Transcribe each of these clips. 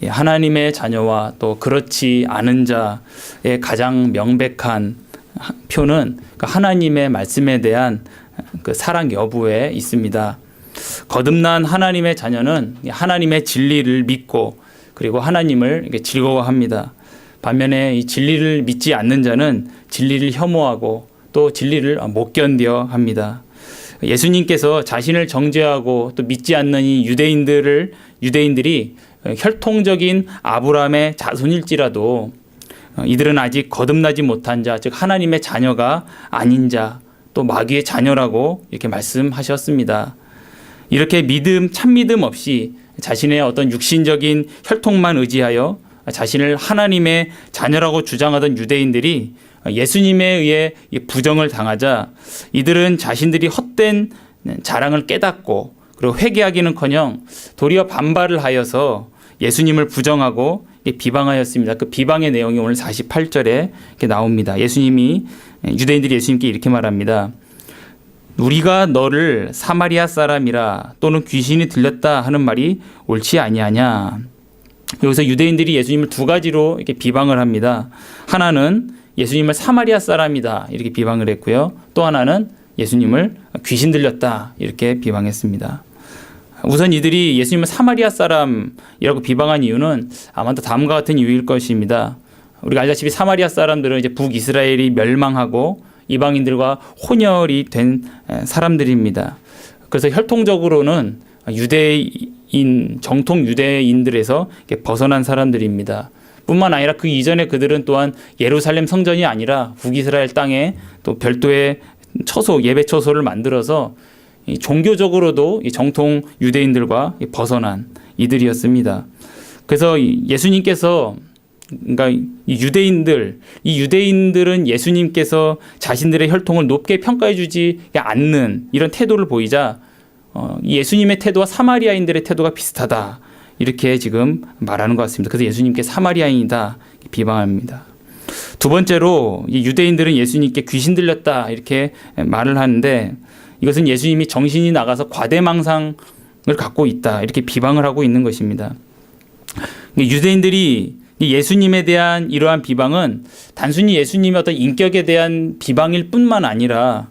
하나님의 자녀와 또 그렇지 않은 자의 가장 명백한 표는 하나님의 말씀에 대한 그 사랑 여부에 있습니다. 거듭난 하나님의 자녀는 하나님의 진리를 믿고 그리고 하나님을 즐거워합니다. 반면에 이 진리를 믿지 않는 자는 진리를 혐오하고 또 진리를 못 견뎌 합니다. 예수님께서 자신을 정죄하고 또 믿지 않는 이 유대인들이 혈통적인 아브라함의 자손일지라도 이들은 아직 거듭나지 못한 자, 즉 하나님의 자녀가 아닌 자, 또 마귀의 자녀라고 이렇게 말씀하셨습니다. 이렇게 참 믿음 없이 자신의 어떤 육신적인 혈통만 의지하여 자신을 하나님의 자녀라고 주장하던 유대인들이 예수님에 의해 부정을 당하자 이들은 자신들이 헛된 자랑을 깨닫고 그리고 회개하기는커녕 도리어 반발을 하여서 예수님을 부정하고 비방하였습니다. 그 비방의 내용이 오늘 48절에 이렇게 나옵니다. 유대인들이 예수님께 이렇게 말합니다. 우리가 너를 사마리아 사람이라 또는 귀신이 들렸다 하는 말이 옳지 아니하냐. 여기서 유대인들이 예수님을 두 가지로 이렇게 비방을 합니다. 하나는 예수님을 사마리아 사람이다 이렇게 비방을 했고요. 또 하나는 예수님을 귀신 들렸다 이렇게 비방했습니다. 우선 이들이 예수님을 사마리아 사람이라고 비방한 이유는 아마도 다음과 같은 이유일 것입니다. 우리가 알다시피 사마리아 사람들은 이제 북이스라엘이 멸망하고 이방인들과 혼혈이 된 사람들입니다. 그래서 혈통적으로는 정통 유대인들에서 벗어난 사람들입니다. 뿐만 아니라 그 이전에 그들은 또한 예루살렘 성전이 아니라 북이스라엘 땅에 또 별도의 예배 처소를 만들어서 종교적으로도 정통 유대인들과 벗어난 이들이었습니다. 그래서 예수님께서 그러니까 이 유대인들은 예수님께서 자신들의 혈통을 높게 평가해 주지 않는 이런 태도를 보이자 예수님의 태도와 사마리아인들의 태도가 비슷하다 이렇게 지금 말하는 것 같습니다. 그래서 예수님께 사마리아인이다 비방합니다. 두 번째로 이 유대인들은 예수님께 귀신 들렸다 이렇게 말을 하는데 이것은 예수님이 정신이 나가서 과대망상을 갖고 있다 이렇게 비방을 하고 있는 것입니다. 유대인들이 예수님에 대한 이러한 비방은 단순히 예수님의 어떤 인격에 대한 비방일 뿐만 아니라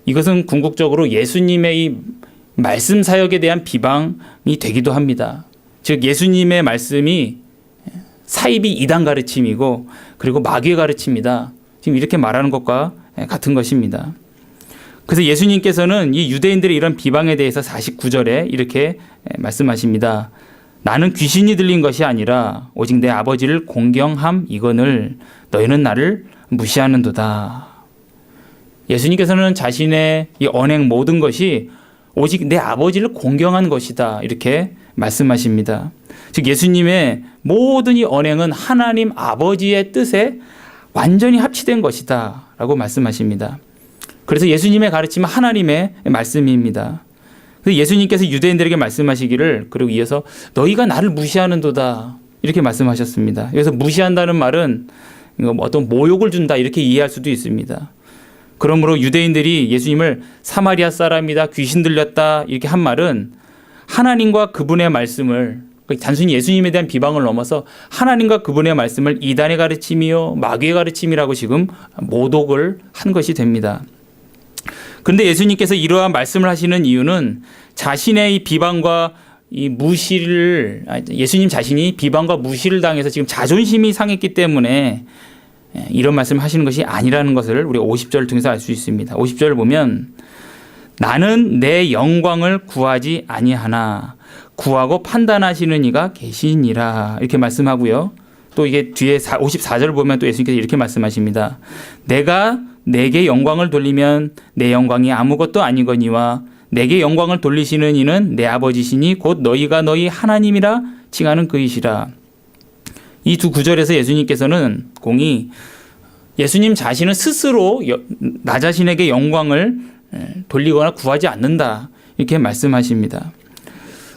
이것은 궁극적으로 예수님의 이 말씀 사역에 대한 비방이 되기도 합니다. 즉 예수님의 말씀이 사이비 이단 가르침이고 그리고 마귀의 가르침이다. 지금 이렇게 말하는 것과 같은 것입니다. 그래서 예수님께서는 이 유대인들의 이런 비방에 대해서 49절에 이렇게 말씀하십니다. 나는 귀신이 들린 것이 아니라 오직 내 아버지를 공경함 이거늘 너희는 나를 무시하는도다. 예수님께서는 자신의 이 언행 모든 것이 오직 내 아버지를 공경한 것이다 이렇게 말씀하십니다. 즉 예수님의 모든 이 언행은 하나님 아버지의 뜻에 완전히 합치된 것이다 라고 말씀하십니다. 그래서 예수님의 가르침은 하나님의 말씀입니다. 그래서 예수님께서 유대인들에게 말씀하시기를 그리고 이어서 너희가 나를 무시하는도다 이렇게 말씀하셨습니다. 여기서 무시한다는 말은 어떤 모욕을 준다 이렇게 이해할 수도 있습니다. 그러므로 유대인들이 예수님을 사마리아 사람이다 귀신 들렸다 이렇게 한 말은 하나님과 그분의 말씀을 단순히 예수님에 대한 비방을 넘어서 하나님과 그분의 말씀을 이단의 가르침이요 마귀의 가르침이라고 지금 모독을 한 것이 됩니다. 그런데 예수님께서 이러한 말씀을 하시는 이유는 자신의 이 비방과 이 무시를 예수님 자신이 비방과 무시를 당해서 지금 자존심이 상했기 때문에 이런 말씀을 하시는 것이 아니라는 것을 우리 50절을 통해서 알 수 있습니다. 50절을 보면 나는 내 영광을 구하지 아니하나 구하고 판단하시는 이가 계시니라 이렇게 말씀하고요. 또 이게 뒤에 54절을 보면 또 예수님께서 이렇게 말씀하십니다. 내가 내게 영광을 돌리면 내 영광이 아무것도 아니거니와 내게 영광을 돌리시는 이는 내 아버지시니 곧 너희가 너희 하나님이라 칭하는 그이시라. 이 두 구절에서 예수님께서는 공이 예수님 자신은 스스로 나 자신에게 영광을 돌리거나 구하지 않는다 이렇게 말씀하십니다.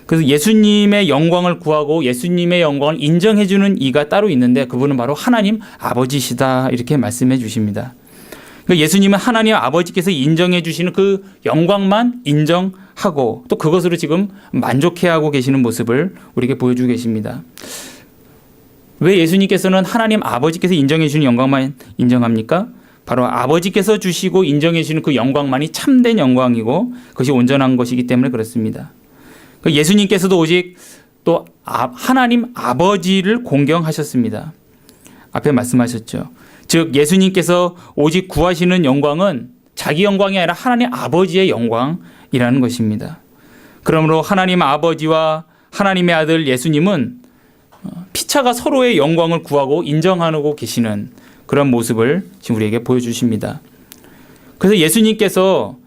그래서 예수님의 영광을 구하고 예수님의 영광을 인정해 주는 이가 따로 있는데 그분은 바로 하나님 아버지시다 이렇게 말씀해 주십니다. 그러니까 예수님은 하나님 아버지께서 인정해 주시는 그 영광만 인정하고 또 그것으로 지금 만족해하고 계시는 모습을 우리에게 보여주고 계십니다. 왜 예수님께서는 하나님 아버지께서 인정해 주는 영광만 인정합니까? 바로 아버지께서 주시고 인정해 주시는 그 영광만이 참된 영광이고 그것이 온전한 것이기 때문에 그렇습니다. 예수님께서도 오직 또 하나님 아버지를 공경하셨습니다. 앞에 말씀하셨죠. 즉 예수님께서 오직 구하시는 영광은 자기 영광이 아니라 하나님 아버지의 영광이라는 것입니다. 그러므로 하나님 아버지와 하나님의 아들 예수님은 피차가 서로의 영광을 구하고 인정하고 계시는 그런 모습을 지금 우리에게 보여주십니다. 그래서 예수님께서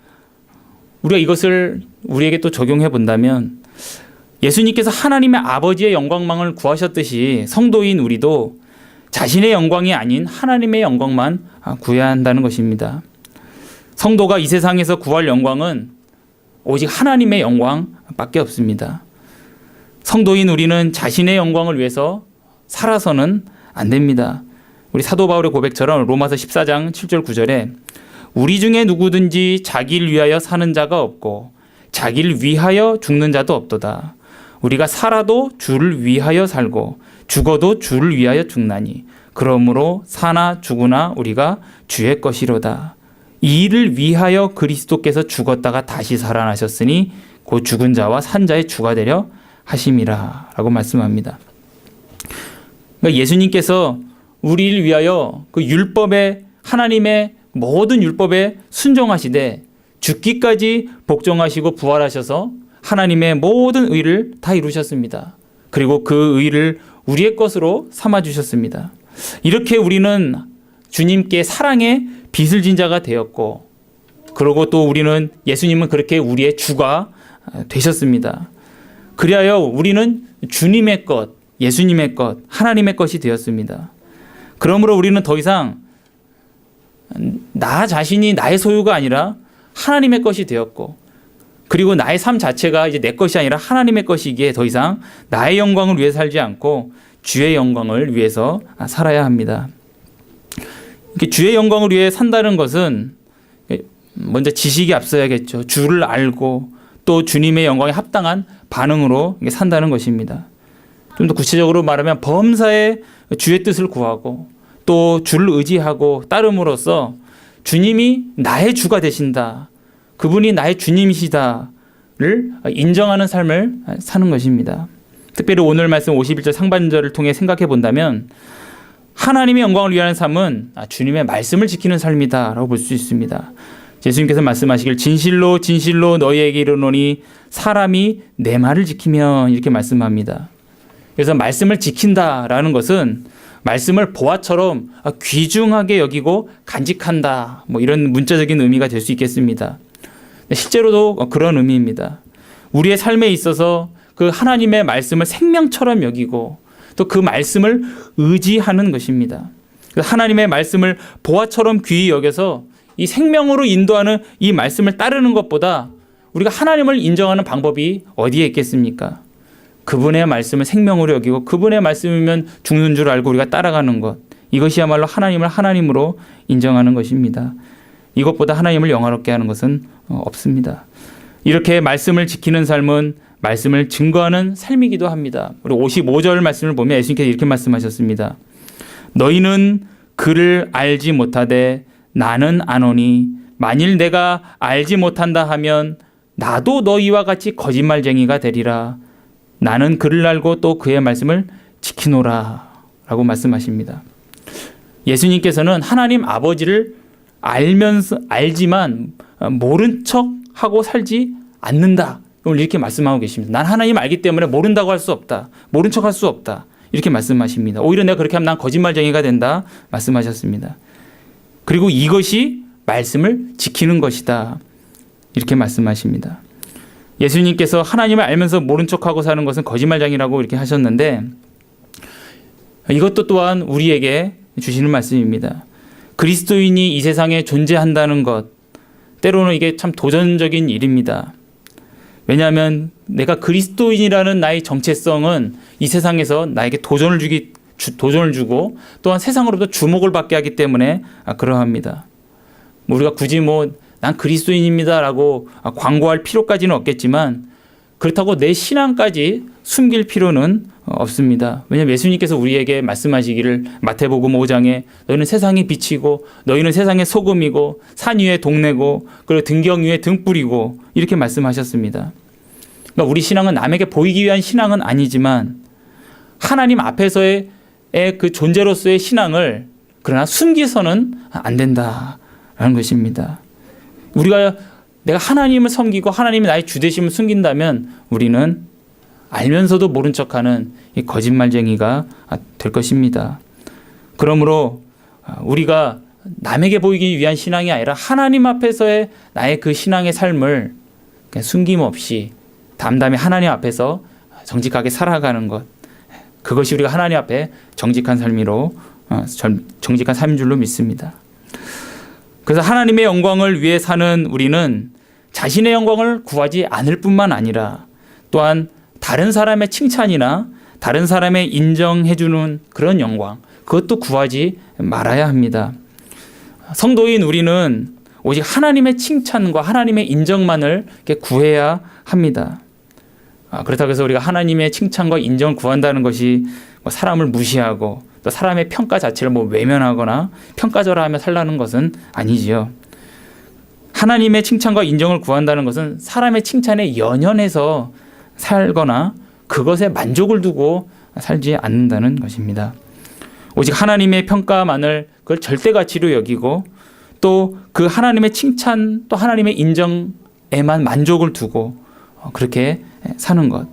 우리가 이것을 우리에게 또 적용해 본다면 예수님께서 하나님의 아버지의 영광만을 구하셨듯이 성도인 우리도 자신의 영광이 아닌 하나님의 영광만 구해야 한다는 것입니다. 성도가 이 세상에서 구할 영광은 오직 하나님의 영광밖에 없습니다. 성도인 우리는 자신의 영광을 위해서 살아서는 안 됩니다. 우리 사도 바울의 고백처럼 로마서 14장 7절 9절에 우리 중에 누구든지 자기를 위하여 사는 자가 없고 자기를 위하여 죽는 자도 없도다. 우리가 살아도 주를 위하여 살고 죽어도 주를 위하여 죽나니 그러므로 사나 죽으나 우리가 주의 것이로다. 이 일을 위하여 그리스도께서 죽었다가 다시 살아나셨으니 곧 죽은 자와 산 자의 주가 되려 하심이라 라고 말씀합니다. 그러니까 예수님께서 우리를 위하여 그 율법의 하나님의 모든 율법에 순종하시되 죽기까지 복종하시고 부활하셔서 하나님의 모든 의를 다 이루셨습니다. 그리고 그 의를 우리의 것으로 삼아 주셨습니다. 이렇게 우리는 주님께 사랑의 빚을 진 자가 되었고 그리고 또 우리는 예수님은 그렇게 우리의 주가 되셨습니다. 그리하여 우리는 주님의 것, 예수님의 것, 하나님의 것이 되었습니다. 그러므로 우리는 더 이상 나 자신이 나의 소유가 아니라 하나님의 것이 되었고 그리고 나의 삶 자체가 이제 내 것이 아니라 하나님의 것이기에 더 이상 나의 영광을 위해 살지 않고 주의 영광을 위해서 살아야 합니다. 주의 영광을 위해 산다는 것은 먼저 지식이 앞서야겠죠. 주를 알고 또 주님의 영광에 합당한 반응으로 산다는 것입니다. 좀 더 구체적으로 말하면 범사에 주의 뜻을 구하고 또 주를 의지하고 따름으로써 주님이 나의 주가 되신다. 그분이 나의 주님이시다를 인정하는 삶을 사는 것입니다. 특별히 오늘 말씀 51절 상반절을 통해 생각해 본다면 하나님의 영광을 위하는 삶은 주님의 말씀을 지키는 삶이다 라고 볼 수 있습니다. 예수님께서 말씀하시길 진실로 진실로 너희에게 이르노니 사람이 내 말을 지키면 이렇게 말씀합니다. 그래서 말씀을 지킨다라는 것은 말씀을 보화처럼 귀중하게 여기고 간직한다 뭐 이런 문자적인 의미가 될 수 있겠습니다. 실제로도 그런 의미입니다. 우리의 삶에 있어서 그 하나님의 말씀을 생명처럼 여기고 또 그 말씀을 의지하는 것입니다. 하나님의 말씀을 보화처럼 귀히 여겨서 이 생명으로 인도하는 이 말씀을 따르는 것보다 우리가 하나님을 인정하는 방법이 어디에 있겠습니까? 그분의 말씀을 생명으로 여기고 그분의 말씀이면 죽는 줄 알고 우리가 따라가는 것, 이것이야말로 하나님을 하나님으로 인정하는 것입니다. 이것보다 하나님을 영화롭게 하는 것은 없습니다. 이렇게 말씀을 지키는 삶은 말씀을 증거하는 삶이기도 합니다. 우리 55절 말씀을 보면 예수님께서 이렇게 말씀하셨습니다. 너희는 그를 알지 못하되 나는 아노니 만일 내가 알지 못한다 하면 나도 너희와 같이 거짓말쟁이가 되리라. 나는 그를 알고 또 그의 말씀을 지키노라 라고 말씀하십니다. 예수님께서는 하나님 아버지를 알지만 모른 척하고 살지 않는다. 오늘 이렇게 말씀하고 계십니다. 난 하나님 알기 때문에 모른다고 할 수 없다. 모른 척할 수 없다. 이렇게 말씀하십니다. 오히려 내가 그렇게 하면 난 거짓말쟁이가 된다 말씀하셨습니다. 그리고 이것이 말씀을 지키는 것이다. 이렇게 말씀하십니다. 예수님께서 하나님을 알면서 모른 척하고 사는 것은 거짓말쟁이라고 이렇게 하셨는데 이것도 또한 우리에게 주시는 말씀입니다. 그리스도인이 이 세상에 존재한다는 것, 때로는 이게 참 도전적인 일입니다. 왜냐하면 내가 그리스도인이라는 나의 정체성은 이 세상에서 나에게 도전을 주고 또한 세상으로부터 주목을 받게 하기 때문에 그러합니다. 우리가 굳이 난 그리스도인입니다라고 광고할 필요까지는 없겠지만 그렇다고 내 신앙까지 숨길 필요는 없습니다. 왜냐하면 예수님께서 우리에게 말씀하시기를 마태복음 5장에 너희는 세상의 빛이고 너희는 세상의 소금이고 산 위에 동네고 그리고 등경 위에 등불이고 이렇게 말씀하셨습니다. 그러니까 우리 신앙은 남에게 보이기 위한 신앙은 아니지만 하나님 앞에서의 그 존재로서의 신앙을 그러나 숨기서는 안 된다라는 것입니다. 내가 하나님을 섬기고 하나님이 나의 주되심을 숨긴다면 우리는 알면서도 모른 척하는 이 거짓말쟁이가 될 것입니다. 그러므로 우리가 남에게 보이기 위한 신앙이 아니라 하나님 앞에서의 나의 그 신앙의 삶을 숨김없이 담담히 하나님 앞에서 정직하게 살아가는 것, 그것이 우리가 하나님 앞에 정직한 삶인 줄로 믿습니다. 그래서 하나님의 영광을 위해 사는 우리는 자신의 영광을 구하지 않을 뿐만 아니라 또한 다른 사람의 칭찬이나 다른 사람의 인정해주는 그런 영광, 그것도 구하지 말아야 합니다. 성도인 우리는 오직 하나님의 칭찬과 하나님의 인정만을 구해야 합니다. 그렇다고 해서 우리가 하나님의 칭찬과 인정을 구한다는 것이 사람을 무시하고 또 사람의 평가 자체를 외면하거나 평가절하하며 살라는 것은 아니지요. 하나님의 칭찬과 인정을 구한다는 것은 사람의 칭찬에 연연해서 살거나 그것에 만족을 두고 살지 않는다는 것입니다. 오직 하나님의 평가만을 그걸 절대 가치로 여기고 또 그 하나님의 칭찬 또 하나님의 인정에만 만족을 두고 그렇게 사는 것,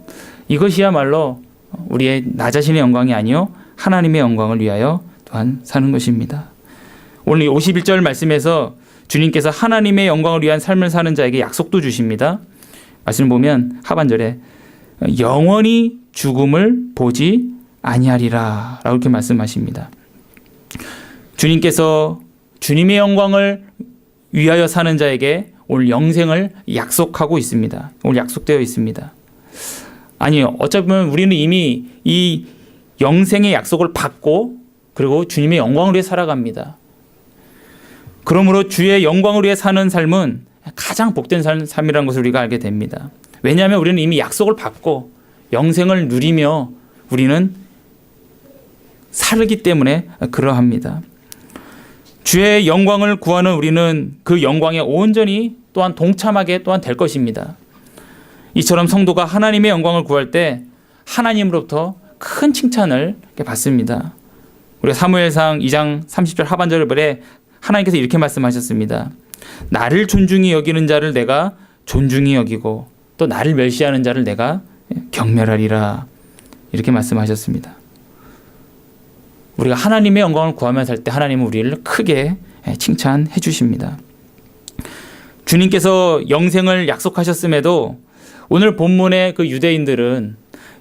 이것이야말로 우리의 나 자신의 영광이 아니요 하나님의 영광을 위하여 또한 사는 것입니다. 오늘 51절 말씀에서 주님께서 하나님의 영광을 위한 삶을 사는 자에게 약속도 주십니다. 말씀을 보면 하반절에 영원히 죽음을 보지 아니하리라 라고 이렇게 말씀하십니다. 주님께서 주님의 영광을 위하여 사는 자에게 오늘 영생을 약속하고 있습니다. 오늘 약속되어 있습니다. 아니요, 어쩌면 우리는 이미 이 영생의 약속을 받고 그리고 주님의 영광을 위해 살아갑니다. 그러므로 주의 영광을 위해 사는 삶은 가장 복된 삶이라는 것을 우리가 알게 됩니다. 왜냐하면 우리는 이미 약속을 받고 영생을 누리며 우리는 살기 때문에 그러합니다. 주의 영광을 구하는 우리는 그 영광에 온전히 또한 동참하게 또한 될 것입니다. 이처럼 성도가 하나님의 영광을 구할 때 하나님으로부터 큰 칭찬을 받습니다. 우리가 사무엘상 2장 30절 하반절을 보래 하나님께서 이렇게 말씀하셨습니다. 나를 존중히 여기는 자를 내가 존중히 여기고 또 나를 멸시하는 자를 내가 경멸하리라, 이렇게 말씀하셨습니다. 우리가 하나님의 영광을 구하며 살 때 하나님은 우리를 크게 칭찬해 주십니다. 주님께서 영생을 약속하셨음에도 오늘 본문의 그 유대인들은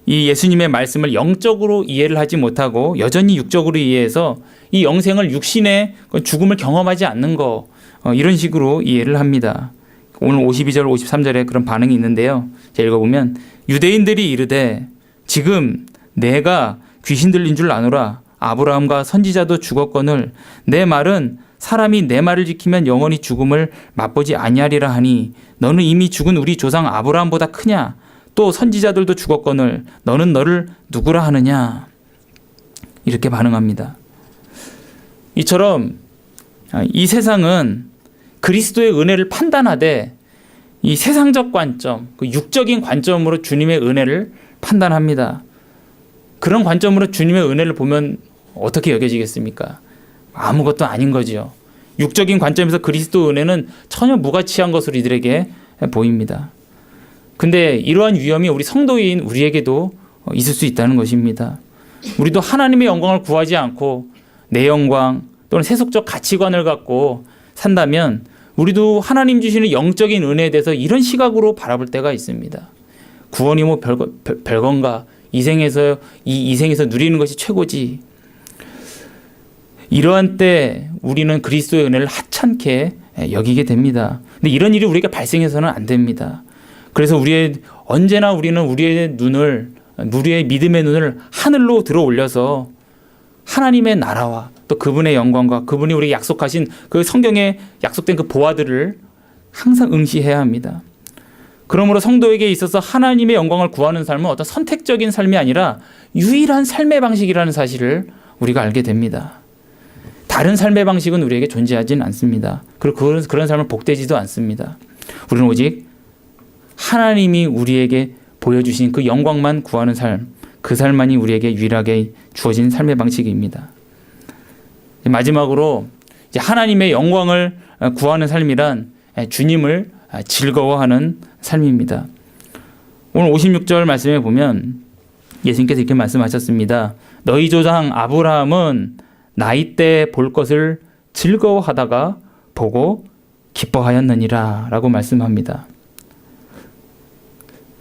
이 예수님의 말씀을 영적으로 이해를 하지 못하고 여전히 육적으로 이해해서 이 영생을 육신의 죽음을 경험하지 않는 거, 이런 식으로 이해를 합니다. 오늘 52절 53절에 그런 반응이 있는데요. 제가 읽어보면 유대인들이 이르되 지금 내가 귀신 들린 줄 아노라. 아브라함과 선지자도 죽었거늘 내 말은 사람이 내 말을 지키면 영원히 죽음을 맛보지 아니하리라 하니 너는 이미 죽은 우리 조상 아브라함보다 크냐? 또 선지자들도 죽었거늘 너는 너를 누구라 하느냐? 이렇게 반응합니다. 이처럼 이 세상은 그리스도의 은혜를 판단하되 이 세상적 관점, 그 육적인 관점으로 주님의 은혜를 판단합니다. 그런 관점으로 주님의 은혜를 보면 어떻게 여겨지겠습니까? 아무것도 아닌 거지요. 육적인 관점에서 그리스도 은혜는 전혀 무가치한 것으로 이들에게 보입니다. 근데 이러한 위험이 우리 성도인 우리에게도 있을 수 있다는 것입니다. 우리도 하나님의 영광을 구하지 않고 내 영광 또는 세속적 가치관을 갖고 산다면 우리도 하나님 주시는 영적인 은혜에 대해서 이런 시각으로 바라볼 때가 있습니다. 구원이 뭐 별건가? 이 이생에서 누리는 것이 최고지. 이러한 때 우리는 그리스도의 은혜를 하찮게 여기게 됩니다. 근데 이런 일이 우리에게 발생해서는 안 됩니다. 그래서 언제나 우리는 우리의 믿음의 눈을 하늘로 들어 올려서 하나님의 나라와 또 그분의 영광과 그분이 우리에게 약속하신 그 성경에 약속된 그 보화들을 항상 응시해야 합니다. 그러므로 성도에게 있어서 하나님의 영광을 구하는 삶은 어떤 선택적인 삶이 아니라 유일한 삶의 방식이라는 사실을 우리가 알게 됩니다. 다른 삶의 방식은 우리에게 존재하지는 않습니다. 그리고 그런 삶을 복되지도 않습니다. 우리는 오직 하나님이 우리에게 보여주신 그 영광만 구하는 삶, 그 삶만이 우리에게 유일하게 주어진 삶의 방식입니다. 마지막으로 이제 하나님의 영광을 구하는 삶이란 주님을 즐거워하는 삶입니다. 오늘 56절 말씀에 보면 예수님께서 이렇게 말씀하셨습니다. 너희 조상 아브라함은 나이 때 볼 것을 즐거워하다가 보고 기뻐하였느니라 라고 말씀합니다.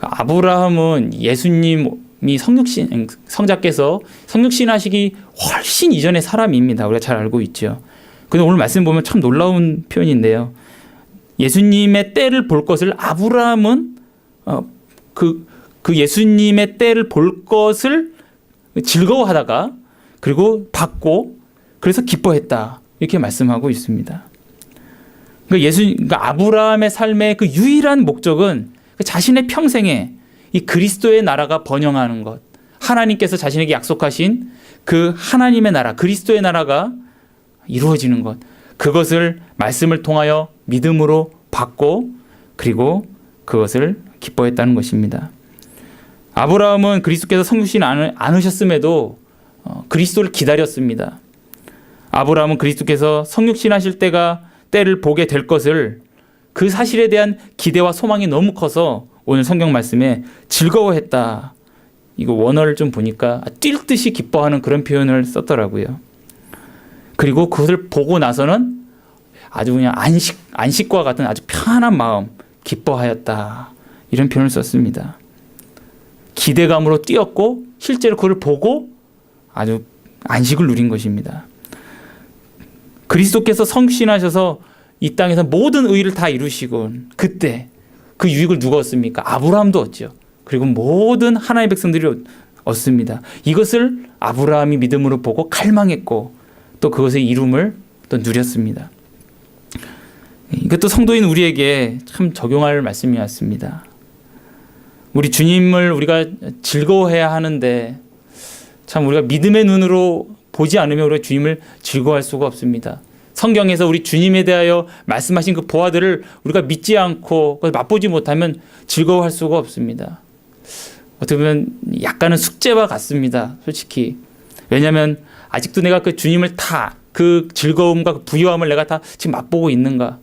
아브라함은 예수님이 성자께서 성육신 하시기 훨씬 이전의 사람입니다. 우리가 잘 알고 있죠. 근데 오늘 말씀 보면 참 놀라운 표현인데요. 예수님의 때를 볼 것을 아브라함은 그 예수님의 때를 볼 것을 즐거워하다가 그리고 받고 그래서 기뻐했다 이렇게 말씀하고 있습니다. 그러니까 아브라함의 삶의 그 유일한 목적은 자신의 평생에 이 그리스도의 나라가 번영하는 것, 하나님께서 자신에게 약속하신 그 하나님의 나라, 그리스도의 나라가 이루어지는 것, 그것을 말씀을 통하여 믿음으로 받고 그리고 그것을 기뻐했다는 것입니다. 아브라함은 그리스도께서 성육신 않으셨음에도 그리스도를 기다렸습니다. 아브라함은 그리스도께서 성육신 하실 때를 보게 될 것을 그 사실에 대한 기대와 소망이 너무 커서 오늘 성경 말씀에 즐거워했다. 이거 원어를 좀 보니까 뛸 듯이 기뻐하는 그런 표현을 썼더라고요. 그리고 그것을 보고 나서는 아주 그냥 안식과 같은 아주 편안한 마음, 기뻐하였다. 이런 표현을 썼습니다. 기대감으로 뛰었고 실제로 그걸 보고 아주 안식을 누린 것입니다. 그리스도께서 성신하셔서 이 땅에서 모든 의를 다 이루시고 그때 그 유익을 누가 얻습니까? 아브라함도 얻죠. 그리고 모든 하나님의 백성들이 얻습니다. 이것을 아브라함이 믿음으로 보고 갈망했고 또 그것의 이룸을 또 누렸습니다. 이것도 성도인 우리에게 참 적용할 말씀이었습니다. 우리 주님을 우리가 즐거워해야 하는데 참 우리가 믿음의 눈으로 보지 않으면 우리가 주님을 즐거워할 수가 없습니다. 성경에서 우리 주님에 대하여 말씀하신 그 보화들을 우리가 믿지 않고 맛보지 못하면 즐거워할 수가 없습니다. 어떻게 보면 약간은 숙제와 같습니다. 솔직히. 왜냐하면 아직도 내가 그 주님을 다 그 즐거움과 그 부유함을 내가 다 지금 맛보고 있는가.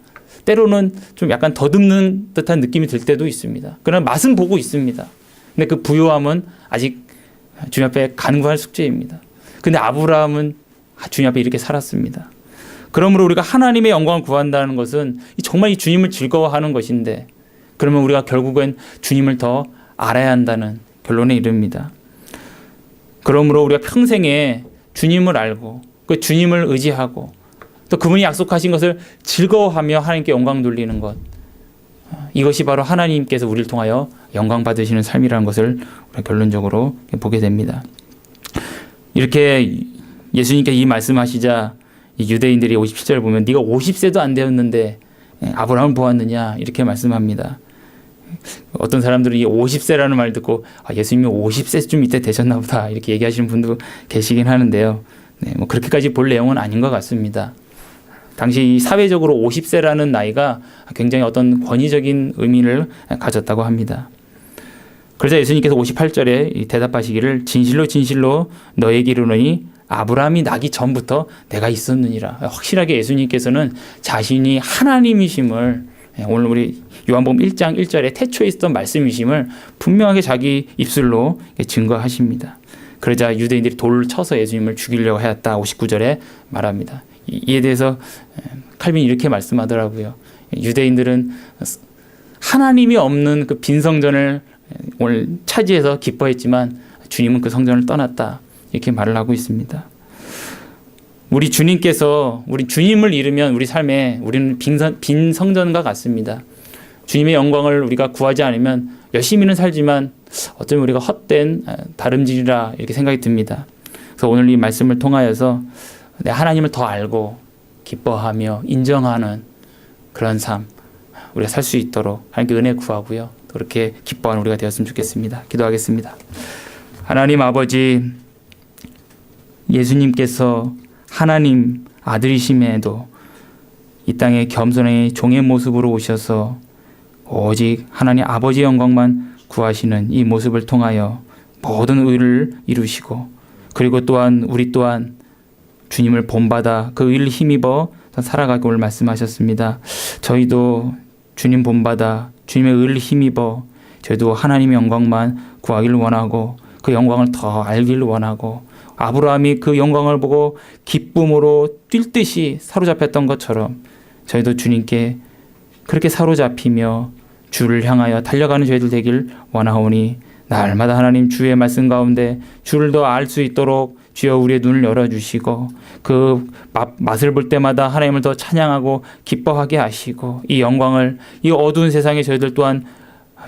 때로는 좀 약간 더듬는 듯한 느낌이 들 때도 있습니다. 그러나 맛은 보고 있습니다. 근데 그 부유함은 아직 주님 앞에 간구할 숙제입니다. 근데 아브라함은 주님 앞에 이렇게 살았습니다. 그러므로 우리가 하나님의 영광을 구한다는 것은 정말 이 주님을 즐거워하는 것인데 그러면 우리가 결국엔 주님을 더 알아야 한다는 결론에 이릅니다. 그러므로 우리가 평생에 주님을 알고 그 주님을 의지하고 또 그분이 약속하신 것을 즐거워하며 하나님께 영광 돌리는 것, 이것이 바로 하나님께서 우리를 통하여 영광 받으시는 삶이라는 것을 우리가 결론적으로 보게 됩니다. 이렇게 예수님께 이 말씀하시자 유대인들이 57절을 보면 네가 50세도 안 되었는데 아브라함을 보았느냐 이렇게 말씀합니다. 어떤 사람들은 이 50세라는 말 듣고 예수님이 50세쯤 이때 되셨나 보다 이렇게 얘기하시는 분도 계시긴 하는데요. 뭐 그렇게까지 볼 내용은 아닌 것 같습니다. 당시 사회적으로 50세라는 나이가 굉장히 어떤 권위적인 의미를 가졌다고 합니다. 그래서 예수님께서 58절에 대답하시기를 진실로 진실로 너에게 이르노니 아브라함이 나기 전부터 내가 있었느니라. 확실하게 예수님께서는 자신이 하나님이심을 오늘 우리 요한복음 1장 1절에 태초에 있었던 말씀이심을 분명하게 자기 입술로 증거하십니다. 그러자 유대인들이 돌을 쳐서 예수님을 죽이려고 하였다 59절에 말합니다. 이에 대해서 칼빈이 이렇게 말씀하더라고요. 유대인들은 하나님이 없는 그 빈 성전을 오늘 차지해서 기뻐했지만 주님은 그 성전을 떠났다 이렇게 말을 하고 있습니다. 우리 주님께서 우리 주님을 잃으면 우리 삶에 우리는 빈 성전과 같습니다. 주님의 영광을 우리가 구하지 않으면 열심히는 살지만 어쩌면 우리가 헛된 다름질이라 이렇게 생각이 듭니다. 그래서 오늘 이 말씀을 통하여서 하나님을 더 알고 기뻐하며 인정하는 그런 삶 우리가 살 수 있도록 하나님께 은혜 구하고요. 그렇게 기뻐하는 우리가 되었으면 좋겠습니다. 기도하겠습니다. 하나님 아버지, 예수님께서 하나님 아들이심에도 이 땅에 겸손의 종의 모습으로 오셔서 오직 하나님 아버지의 영광만 구하시는 이 모습을 통하여 모든 의를 이루시고, 그리고 또한 우리 또한 주님을 본받아 그 의를 힘입어 살아가기를 말씀하셨습니다. 저희도 주님 본받아 주님의 의를 힘입어 저희도 하나님의 영광만 구하기를 원하고, 그 영광을 더 알기를 원하고, 아브라함이 그 영광을 보고 기쁨으로 뛸 듯이 사로잡혔던 것처럼 저희도 주님께 그렇게 사로잡히며 주를 향하여 달려가는 저희들 되길 원하오니, 날마다 하나님 주의 말씀 가운데 주를 더 알 수 있도록 주여 우리의 눈을 열어주시고, 그 맛을 볼 때마다 하나님을 더 찬양하고 기뻐하게 하시고, 이 영광을 이 어두운 세상에 저희들 또한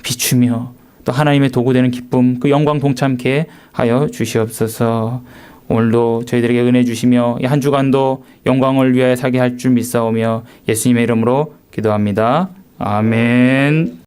비추며 또 하나님의 도구되는 기쁨, 그 영광 동참케 하여 주시옵소서. 오늘도 저희들에게 은혜 주시며 이 한 주간도 영광을 위하여 살게 할 줄 믿사오며 예수님의 이름으로 기도합니다. 아멘.